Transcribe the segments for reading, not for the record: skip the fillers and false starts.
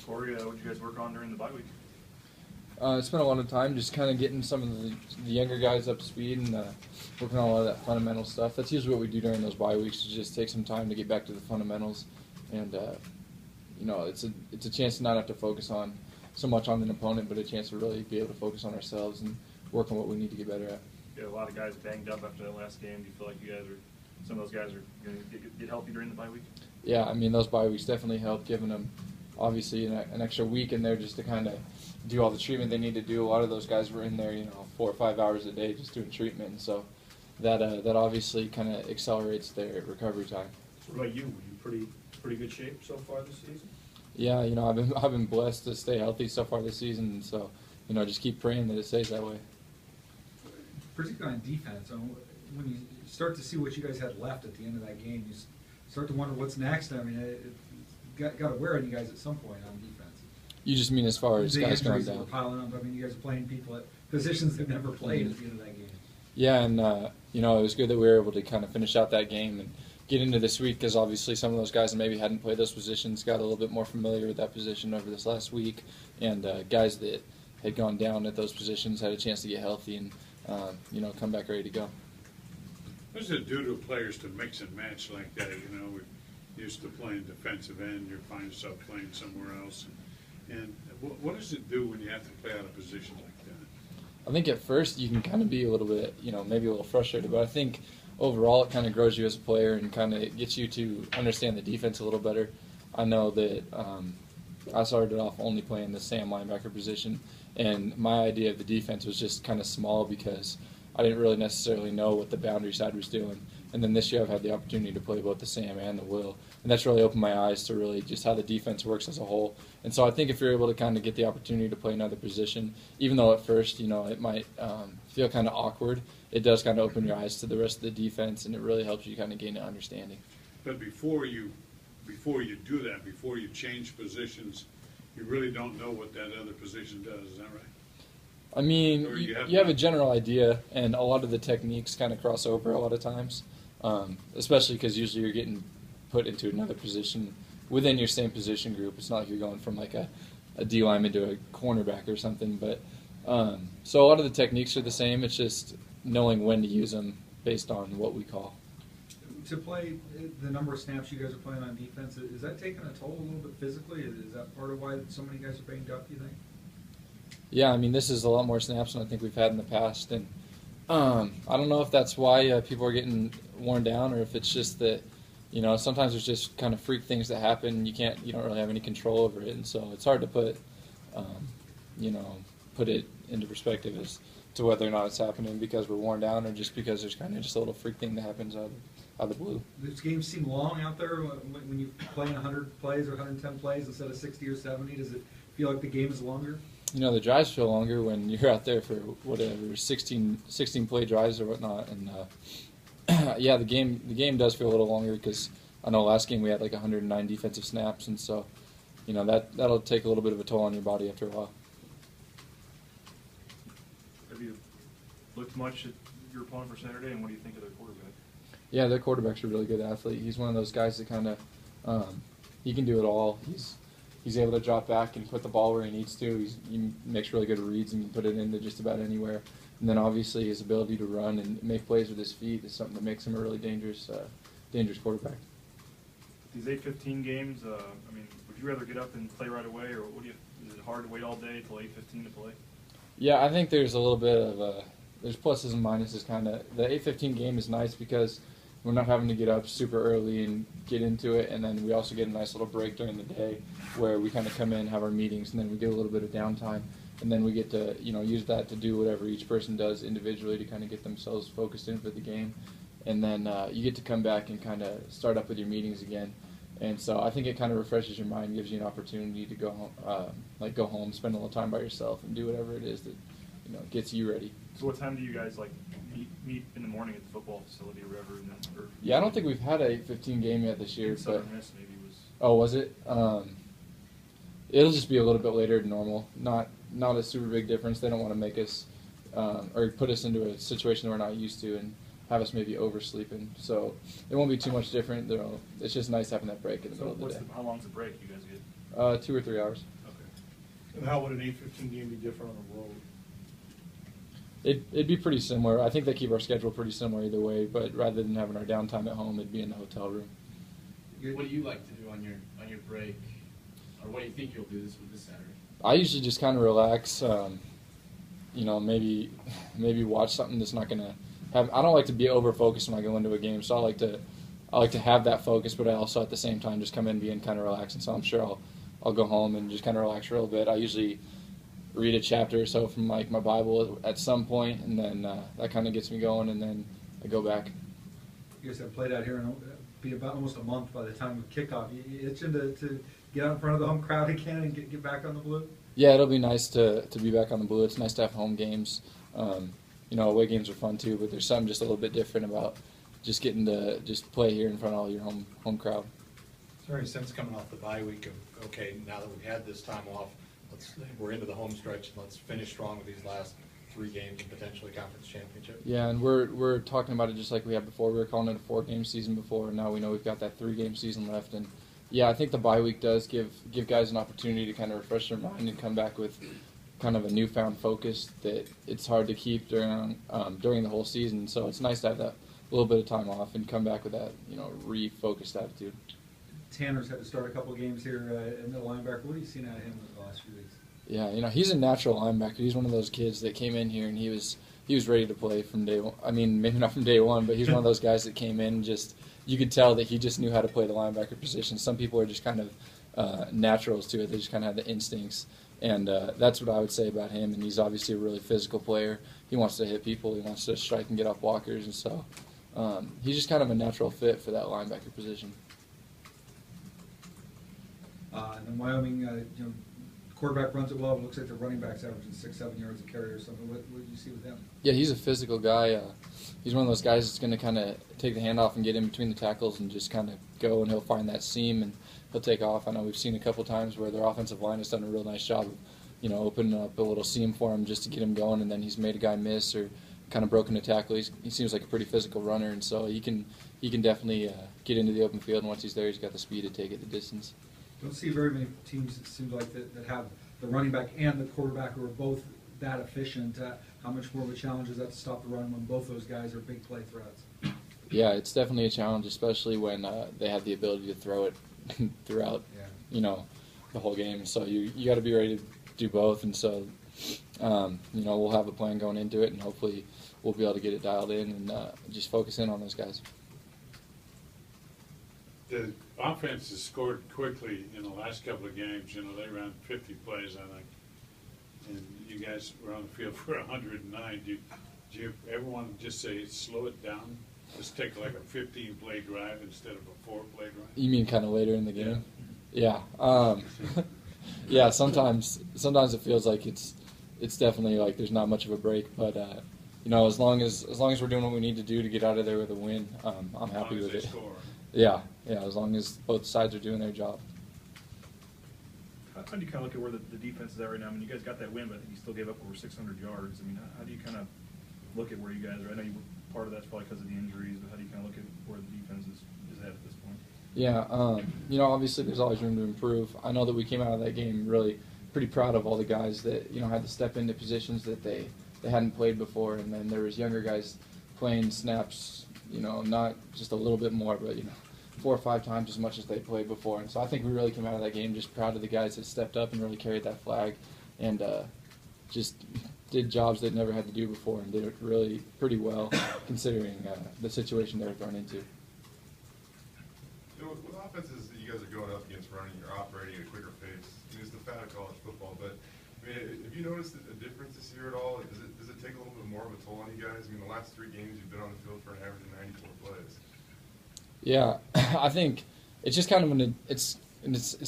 Corey, what did you guys work on during the bye week? Spent a lot of time just kind of getting some of the younger guys up to speed and working on a lot of that fundamental stuff. That's usually what we do during those bye weeks, to just take some time to get back to the fundamentals. And, it's a chance to not have to focus on so much on an opponent, but a chance to really be able to focus on ourselves and work on what we need to get better at. You had a lot of guys banged up after that last game. Do you feel like some of those guys are going to get healthy during the bye week? Yeah, I mean, those bye weeks definitely help, giving them obviously an extra week in there just to kind of do all the treatment they need to do. A lot of those guys were in there, 4 or 5 hours a day just doing treatment, and so that obviously kind of accelerates their recovery time. What about you? Were you pretty good shape so far this season? Yeah, I've been blessed to stay healthy so far this season, and so just keep praying that it stays that way. Particularly on defense, when you start to see what you guys had left at the end of that game, you start to wonder what's next. I mean, it got to wear on you guys at some point on defense. You just mean as far as the guys going injuries that down? were piling up. I mean, you guys are playing people at positions they've never played at the end of that game. Yeah, and it was good that we were able to kind of finish out that game and get into this week, because obviously some of those guys that maybe hadn't played those positions got a little bit more familiar with that position over this last week, and guys that had gone down at those positions had a chance to get healthy and come back ready to go. What does it do to players to mix and match like that? We're used to playing defensive end, you find yourself playing somewhere else. And what does it do when you have to play out of position like that? I think at first you can kind of be a little bit, maybe a little frustrated, but I think overall it kind of grows you as a player and kind of gets you to understand the defense a little better. I know that I started off only playing the Sam linebacker position, and my idea of the defense was just kind of small because I didn't really necessarily know what the boundary side was doing. And then this year I've had the opportunity to play both the Sam and the Will, and that's really opened my eyes to really just how the defense works as a whole. And so I think if you're able to kind of get the opportunity to play another position, even though at first, it might feel kind of awkward, it does kind of open your eyes to the rest of the defense, and it really helps you kind of gain an understanding. But before you do that, before you change positions, you really don't know what that other position does. Is that right? I mean, you have a general idea, and a lot of the techniques kind of cross over a lot of times, especially because usually you're getting put into another position within your same position group. It's not like you're going from like a D lineman to a cornerback or something. But so a lot of the techniques are the same. It's just knowing when to use them based on what we call. To play the number of snaps you guys are playing on defense, is that taking a toll a little bit physically? Is that part of why so many guys are banged up, you think? Yeah, I mean, this is a lot more snaps than I think we've had in the past, and I don't know if that's why people are getting worn down, or if it's just that, sometimes there's just kind of freak things that happen. You don't really have any control over it, and so it's hard to put it into perspective as to whether or not it's happening because we're worn down or just because there's kind of just a little freak thing that happens out of the blue. These games seem long out there when you play 100 plays or 110 plays instead of 60 or 70. Does it feel like the game is longer? The drives feel longer when you're out there for whatever 16 play drives or whatnot, and yeah, the game does feel a little longer because I know last game we had like 109 defensive snaps, and so that'll take a little bit of a toll on your body after a while. Have you looked much at your opponent for Saturday, and what do you think of their quarterback? Yeah, their quarterback's a really good athlete. He's one of those guys that kind of he can do it all. He's able to drop back and put the ball where he needs to. He makes really good reads and can put it into just about anywhere. And then obviously his ability to run and make plays with his feet is something that makes him a really dangerous quarterback. These 8:15 games, would you rather get up and play right away, or is it hard to wait all day till 8:15 to play? Yeah, I think there's a little bit of there's pluses and minuses kind of. The 8:15 game is nice because we're not having to get up super early and get into it, and then we also get a nice little break during the day where we kind of come in, have our meetings, and then we get a little bit of downtime, and then we get to use that to do whatever each person does individually to kind of get themselves focused in for the game, and then you get to come back and kind of start up with your meetings again, and so I think it kind of refreshes your mind, gives you an opportunity to go home, spend a little time by yourself, and do whatever it is that gets you ready. So what time do you guys meet in the morning at the football facility or whatever? Yeah, I don't think we've had a 8:15 game yet this year. Southern Miss maybe was. Oh, was it? It'll just be a little bit later than normal. Not a super big difference. They don't want to make us or put us into a situation we're not used to and have us maybe oversleeping. So it won't be too much different. It's just nice having that break in the middle of the day. How long's the break you guys get? 2 or 3 hours. And how would an 8-15 game be different on the road? It'd be pretty similar. I think they keep our schedule pretty similar either way, but rather than having our downtime at home, it'd be in the hotel room. What do you like to do on your break, or what do you think you'll do this Saturday? I usually just kind of relax. Maybe watch something that's not gonna have. I don't like to be over focused when I go into a game, so I like to have that focus, but I also at the same time just come in being kind of relaxed. And so I'm sure I'll go home and just kind of relax for a little bit. I usually read a chapter or so from like my Bible at some point, and then that kind of gets me going, and then I go back. You guys have played out here, and it'll be about almost a month by the time of kickoff. You itching to get out in front of the home crowd again and get back on the blue? Yeah, it'll be nice to be back on the blue. It's nice to have home games. Away games are fun too, but there's something just a little bit different about just getting to just play here in front of all your home crowd. Is there any sense coming off the bye week of, okay, now that we've had this time off, we're into the home stretch, and let's finish strong with these last 3 games and potentially conference championship? Yeah, and we're talking about it just like we had before. We were calling it a 4-game season before, and now we know we've got that 3-game season left. And yeah, I think the bye week does give guys an opportunity to kind of refresh their mind and come back with kind of a newfound focus that it's hard to keep during the whole season. So it's nice to have that little bit of time off and come back with that refocused attitude. Tanner's had to start a couple of games here in the linebacker. What have you seen out of him in the last few weeks? Yeah, he's a natural linebacker. He's one of those kids that came in here and he was ready to play from day one. I mean, maybe not from day one, but he's one of those guys that came in and just, you could tell that he just knew how to play the linebacker position. Some people are just kind of naturals to it. They just kind of have the instincts. And that's what I would say about him. And he's obviously a really physical player. He wants to hit people. He wants to strike and get off blockers. And so he's just kind of a natural fit for that linebacker position. And then Wyoming, quarterback runs it well. It looks like the running back's averaging 6-7 yards a carry or something. What do you see with him? Yeah, he's a physical guy. He's one of those guys that's going to kind of take the handoff and get in between the tackles and just kind of go, and he'll find that seam and he'll take off. I know we've seen a couple times where their offensive line has done a real nice job of, opening up a little seam for him just to get him going, and then he's made a guy miss or kind of broken a tackle. He seems like a pretty physical runner, and so he can definitely get into the open field, and once he's there, he's got the speed to take it the distance. Don't see very many teams, it seems like, that have the running back and the quarterback who are both that efficient. How much more of a challenge is that to stop the run when both those guys are big play threats? Yeah, it's definitely a challenge, especially when they have the ability to throw it throughout, the whole game. So you got to be ready to do both, and so we'll have a plan going into it, and hopefully we'll be able to get it dialed in and just focus in on those guys. The offense has scored quickly in the last couple of games. They ran 50 plays, I think, and you guys were on the field for 109. Do you ever want to just say slow it down? Just take like a 15-play drive instead of a 4-play drive? You mean kind of later in the game? Yeah. Yeah. Sometimes it feels like it's definitely like there's not much of a break, but as long as we're doing what we need to do to get out of there with a win, I'm happy with it. Score. Yeah, as long as both sides are doing their job. How do you kind of look at where the defense is at right now? I mean, you guys got that win, but I think you still gave up over 600 yards. I mean, how do you kind of look at where you guys are? I know part of that's probably because of the injuries, but how do you kind of look at where the defense is at this point? Yeah, obviously there's always room to improve. I know that we came out of that game really pretty proud of all the guys that, had to step into positions that they hadn't played before, and then there was younger guys playing snaps, not just a little bit more, but, 4 or 5 times as much as they played before. And so I think we really came out of that game just proud of the guys that stepped up and really carried that flag and just did jobs they'd never had to do before and did it really pretty well considering the situation they were thrown into. With offenses that you guys are going up against running, you're operating at a quicker pace. It's the fat of college football, but have you noticed a difference this year at all? Does it take a little bit more of a toll on you guys? The last 3 games you've been on the field for an average of 94 plays. Yeah, I think it's just kind of it's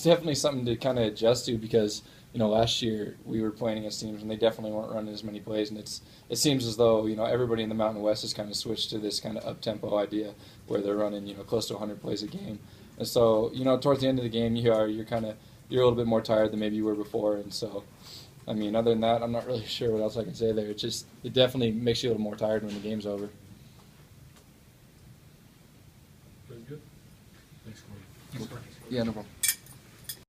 definitely something to kind of adjust to because last year we were playing against teams and they definitely weren't running as many plays, and it seems as though everybody in the Mountain West has kind of switched to this kind of up-tempo idea where they're running close to 100 plays a game, and so towards the end of the game you're a little bit more tired than maybe you were before, and so other than that I'm not really sure what else I can say there. It definitely makes you a little more tired when the game's over. Very good. Thanks, Corey. Yeah, no problem.